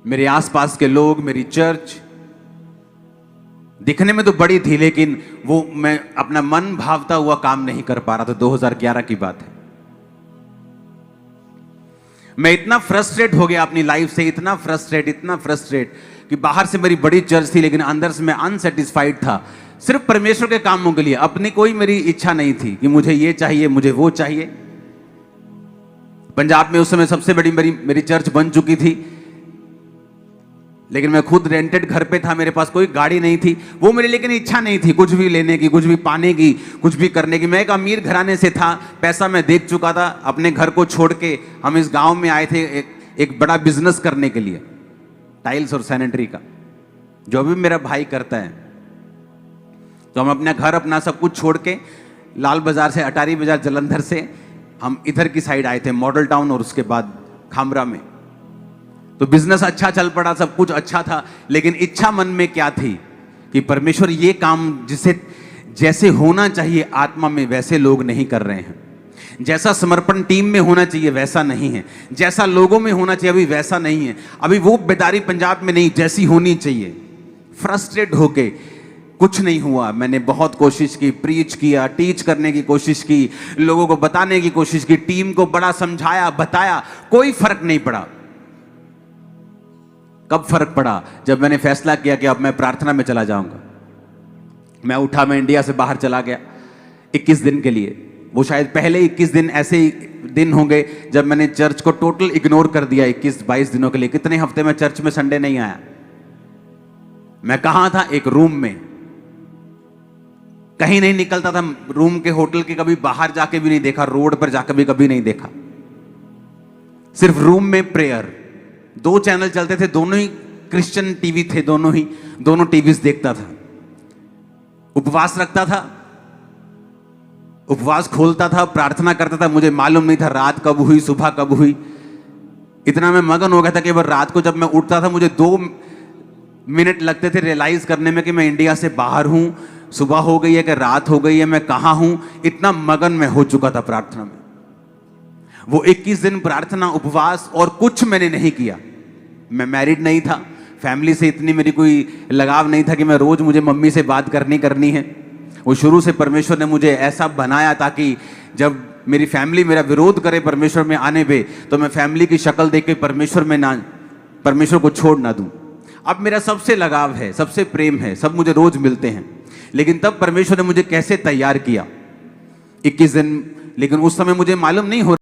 मेरे आसपास के लोग, मेरी चर्च दिखने में तो बड़ी थी, लेकिन वो मैं अपना मन भावता हुआ काम नहीं कर पा रहा था। 2011 की बात है। मैं इतना फ्रस्ट्रेट हो गया अपनी लाइफ से, इतना फ्रस्ट्रेट कि बाहर से मेरी बड़ी चर्च थी, लेकिन अंदर से मैं अनसेटिस्फाइड था। सिर्फ परमेश्वर के कामों के लिए, अपनी कोई मेरी इच्छा नहीं थी कि मुझे ये चाहिए, मुझे वो चाहिए। पंजाब में उस समय सबसे बड़ी मेरी चर्च बन चुकी थी, लेकिन मैं खुद रेंटेड घर पे था, मेरे पास कोई गाड़ी नहीं थी। वो मेरी लेकिन इच्छा नहीं थी कुछ भी लेने की, कुछ भी पाने की, कुछ भी करने की। मैं एक अमीर घराने से था, पैसा मैं देख चुका था। अपने घर को छोड़ के हम इस गांव में आए थे एक बड़ा बिजनेस करने के लिए, टाइल्स और सैनिटरी का, जो भी मेरा भाई करता है। तो हम अपना घर, अपना सब कुछ छोड़ के लाल बाजार से, अटारी बाजार जलंधर से हम इधर की साइड आए थे, मॉडल टाउन और उसके बाद खामरा में। तो बिजनेस अच्छा चल पड़ा, सब कुछ अच्छा था, लेकिन इच्छा मन में क्या थी कि परमेश्वर ये काम जिसे जैसे होना चाहिए आत्मा में, वैसे लोग नहीं कर रहे हैं। जैसा समर्पण टीम में होना चाहिए वैसा नहीं है, जैसा लोगों में होना चाहिए अभी वैसा नहीं है, अभी वो बेदारी पंजाब में नहीं जैसी होनी चाहिए। फ्रस्ट्रेट होके कुछ नहीं हुआ। मैंने बहुत कोशिश की, प्रीच किया, टीच करने की कोशिश की, लोगों को बताने की कोशिश की, टीम को बड़ा समझाया, बताया, कोई फर्क नहीं पड़ा। कब फर्क पड़ा? जब मैंने फैसला किया कि अब मैं प्रार्थना में चला जाऊंगा। मैं उठा, मैं इंडिया से बाहर चला गया 21 दिन के लिए। वो शायद पहले 21 दिन ऐसे ही दिन होंगे जब मैंने चर्च को टोटल इग्नोर कर दिया 21-22 दिनों के लिए। कितने हफ्ते में चर्च में संडे नहीं आया। मैं कहां था? एक रूम में, कहीं नहीं निकलता था रूम के, होटल के कभी बाहर जाके भी नहीं देखा, रोड पर जाकर भी कभी नहीं देखा। सिर्फ रूम में प्रेयर। 2 चैनल चलते थे, दोनों ही क्रिश्चियन टीवी थे, दोनों टीवीज देखता था। उपवास रखता था, उपवास खोलता था, प्रार्थना करता था। मुझे मालूम नहीं था रात कब हुई, सुबह कब हुई। इतना मैं मगन हो गया था कि वह रात को जब मैं उठता था मुझे 2 मिनट लगते थे रियलाइज करने में कि मैं इंडिया से बाहर हूं, सुबह हो गई है कि रात हो गई है, मैं कहां हूं। इतना मगन मैं हो चुका था प्रार्थना में। वो 21 दिन प्रार्थना, उपवास और कुछ मैंने नहीं किया। मैं मैरिड नहीं था, फैमिली से इतनी मेरी कोई लगाव नहीं था कि मैं रोज मुझे मम्मी से बात करनी है। वो शुरू से परमेश्वर ने मुझे ऐसा बनाया ताकि जब मेरी फैमिली मेरा विरोध करे परमेश्वर में आने पे, तो मैं फैमिली की शक्ल देख के परमेश्वर को छोड़ ना दूं। अब मेरा सबसे लगाव है, सबसे प्रेम है, सब मुझे रोज मिलते हैं। लेकिन तब परमेश्वर ने मुझे कैसे तैयार किया 21 दिन, लेकिन उस समय मुझे मालूम नहीं हो